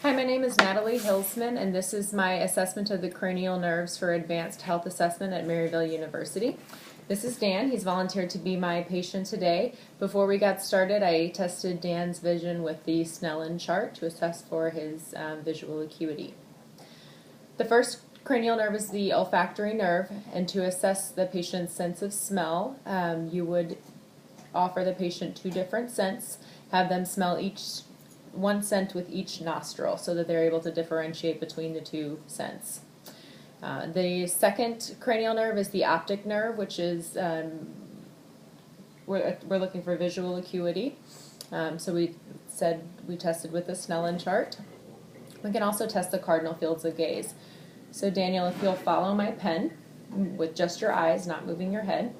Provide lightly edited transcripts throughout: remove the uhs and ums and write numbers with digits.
Hi, my name is Natalie Hilsman, and this is my assessment of the cranial nerves for advanced health assessment at Maryville University. This is Dan. He's volunteered to be my patient today. Before we got started, I tested Dan's vision with the Snellen chart to assess for his visual acuity. The first cranial nerve is the olfactory nerve, and to assess the patient's sense of smell, you would offer the patient two different scents, have them smell one scent with each nostril so that they're able to differentiate between the two scents. The second cranial nerve is the optic nerve, which is, we're looking for visual acuity. So we tested with the Snellen chart. We can also test the cardinal fields of gaze. So Daniel, if you'll follow my pen with just your eyes, not moving your head.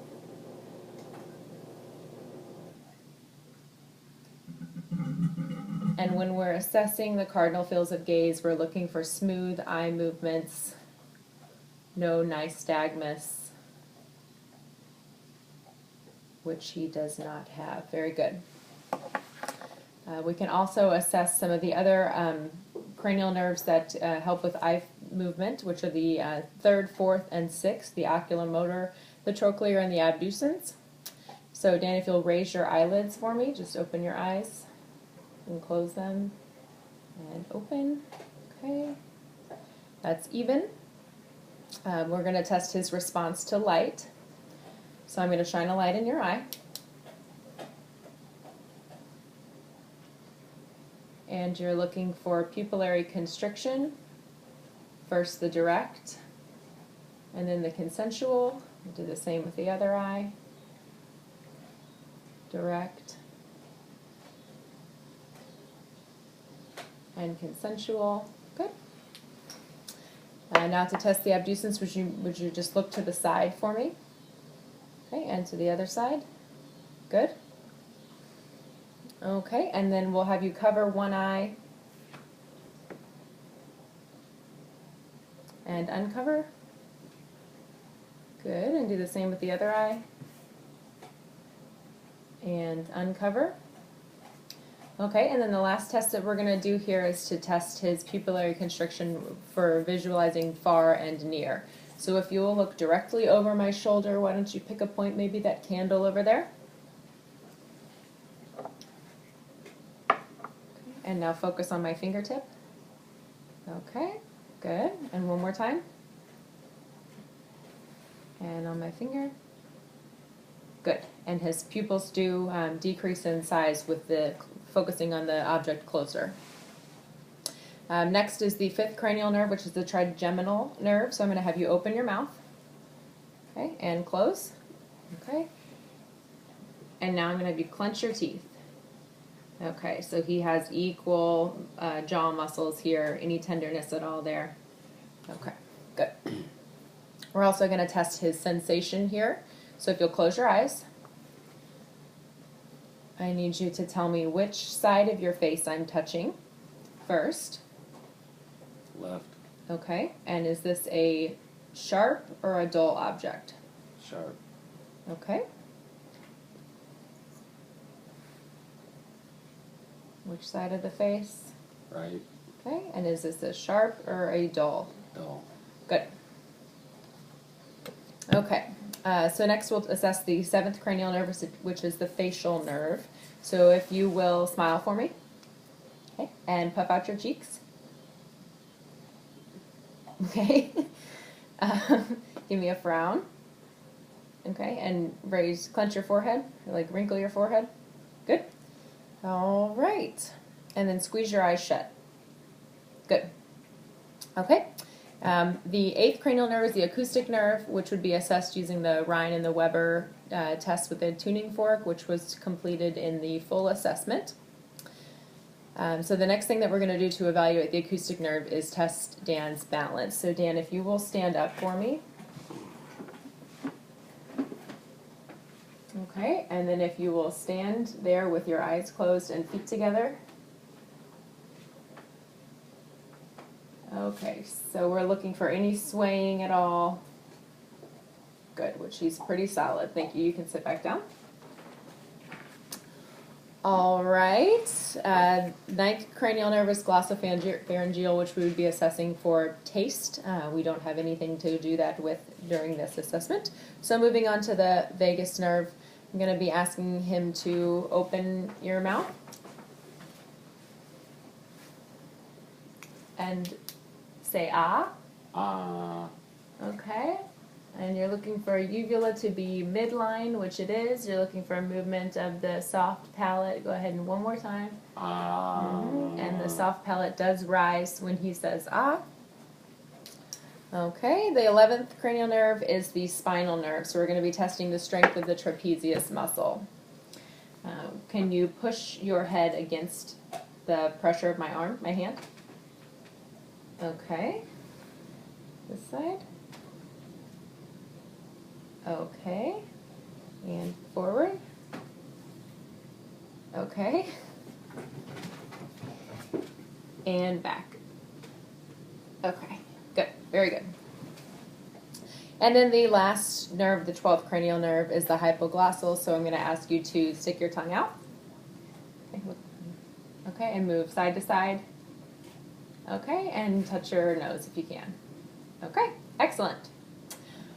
And when we're assessing the cardinal fields of gaze, we're looking for smooth eye movements, no nystagmus, which he does not have. Very good. We can also assess some of the other cranial nerves that help with eye movement, which are the third, fourth, and sixth, the oculomotor, the trochlear, and the abducens. So Dan, if you'll raise your eyelids for me, just open your eyes and close them and open. Okay, that's even. We're going to test his response to light. So I'm going to shine a light in your eye. And you're looking for pupillary constriction. First the direct, and then the consensual. We'll do the same with the other eye. Direct and consensual. Good. Now to test the abducens, would you just look to the side for me? Okay, and to the other side. Good. Okay, and then we'll have you cover one eye and uncover. Good, and do the same with the other eye and uncover. Okay, and then the last test that we're going to do here is to test his pupillary constriction for visualizing far and near. So if you will look directly over my shoulder, why don't you pick a point, maybe that candle over there. And now focus on my fingertip. Okay, good. And one more time. And on my finger. Good. And his pupils do decrease in size with the focusing on the object closer. Next is the fifth cranial nerve, which is the trigeminal nerve. So I'm going to have you open your mouth. Okay, and close. Okay. And now I'm going to have you clench your teeth. Okay, so he has equal jaw muscles here. Any tenderness at all there? Okay, good. We're also going to test his sensation here. So if you'll close your eyes, I need you to tell me which side of your face I'm touching first. Left. Okay, and is this a sharp or a dull object? Sharp. Okay. Which side of the face? Right. Okay, and is this a sharp or a dull? Dull. Good. Okay, so next we'll assess the seventh cranial nerve, which is the facial nerve. So if you will smile for me, okay, and puff out your cheeks. Okay, give me a frown. Okay, and clench your forehead, like wrinkle your forehead. Good. All right, and then squeeze your eyes shut. Good. Okay. The eighth cranial nerve is the acoustic nerve, which would be assessed using the Rhine and the Weber test with a tuning fork, which was completed in the full assessment. So the next thing that we're going to do to evaluate the acoustic nerve is test Dan's balance. So Dan, if you will stand up for me. Okay, and then if you will stand there with your eyes closed and feet together. Okay, so we're looking for any swaying at all. Good, which he's pretty solid. Thank you. You can sit back down. All right. Ninth cranial nerve is glossopharyngeal, which we would be assessing for taste. We don't have anything to do that with during this assessment. So moving on to the vagus nerve, I'm going to be asking him to open your mouth and say ah. Okay. And you're looking for uvula to be midline, which it is. You're looking for a movement of the soft palate. Go ahead and one more time. And the soft palate does rise when he says ah. Okay, the 11th cranial nerve is the spinal nerve. So we're going to be testing the strength of the trapezius muscle. Can you push your head against the pressure of my arm, my hand? Okay. This side. Okay, and forward. Okay, and back. Okay, good, very good. And then the last nerve, the 12th cranial nerve, is the hypoglossal, so I'm going to ask you to stick your tongue out. Okay, and move side to side. Okay, and touch your nose if you can. Okay, excellent.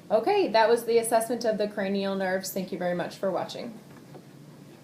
Okay, that was the assessment of the cranial nerves. Thank you very much for watching.